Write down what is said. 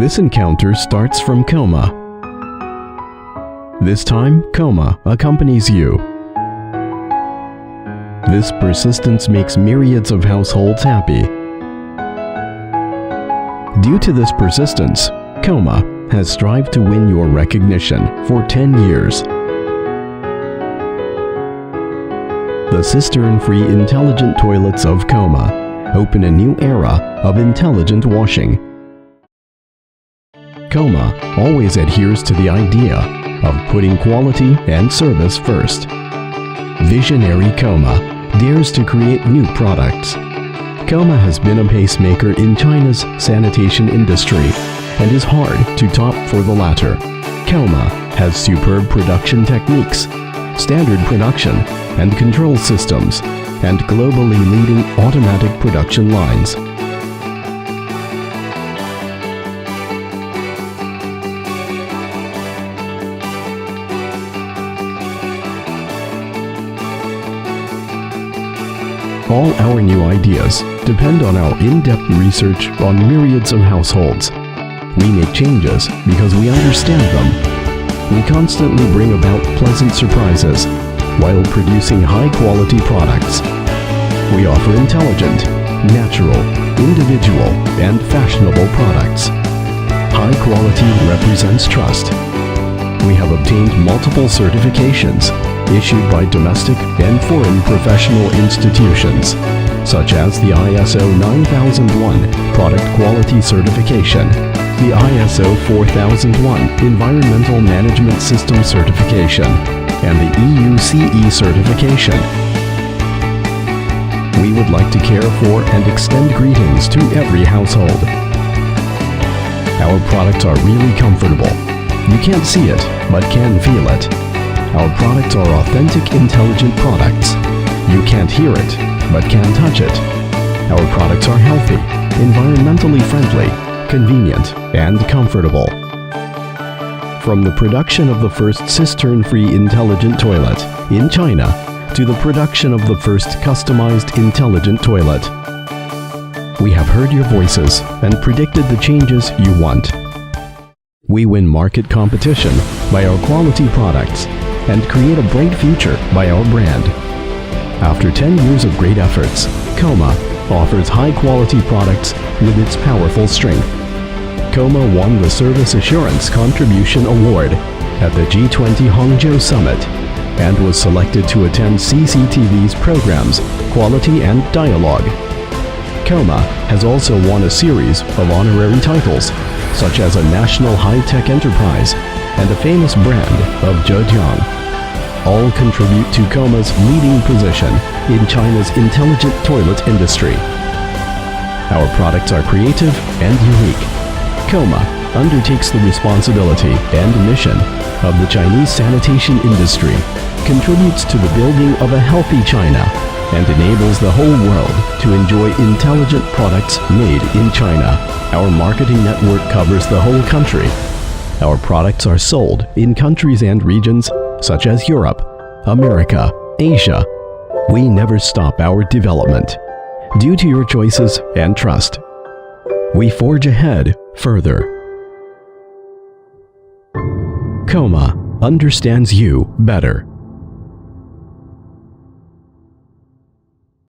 This encounter starts from COMA. This time, COMA accompanies you. This persistence makes myriads of households happy. Due to this persistence, COMA has strived to win your recognition for 10 years. The cistern-free intelligent toilets of COMA open a new era of intelligent washing. COMA always adheres to the idea of putting quality and service first. Visionary COMA dares to create new products. COMA has been a pacemaker in China's sanitation industry and is hard to top for the latter. COMA has superb production techniques, standard production and control systems, and globally leading automatic production lines. All our new ideas depend on our in-depth research on myriads of households. We make changes because we understand them. We constantly bring about pleasant surprises while producing high-quality products. We offer intelligent, natural, individual, and fashionable products. High quality represents trust. We have obtained multiple certifications issued by domestic and foreign professional institutions, such as the ISO 9001 Product Quality Certification, the ISO 4001 Environmental Management System Certification, and the EU CE certification. We would like to care for and extend greetings to every household. Our products are really comfortable. You can't see it, but can feel it. Our products are authentic, intelligent products. You can't hear it, but can touch it. Our products are healthy, environmentally friendly, convenient, and comfortable. From the production of the first cistern-free intelligent toilet in China to the production of the first customized intelligent toilet, we have heard your voices and predicted the changes you want. We win market competition by our quality products and create a bright future by our brand. After 10 years of great efforts, COMA offers high-quality products with its powerful strength. COMA won the Service Assurance Contribution Award at the G20 Hangzhou Summit and was selected to attend CCTV's programs Quality and Dialogue. COMA has also won a series of honorary titles, such as a National High-Tech Enterprise and a famous brand of Zhejiang. All contribute to COMA's leading position in China's intelligent toilet industry. Our products are creative and unique. COMA undertakes the responsibility and mission of the Chinese sanitation industry, contributes to the building of a healthy China, and enables the whole world to enjoy intelligent products made in China. Our marketing network covers the whole country. Our products are sold in countries and regions such as Europe, America, Asia. We never stop our development. Due to your choices and trust, we forge ahead further. COMA understands you better.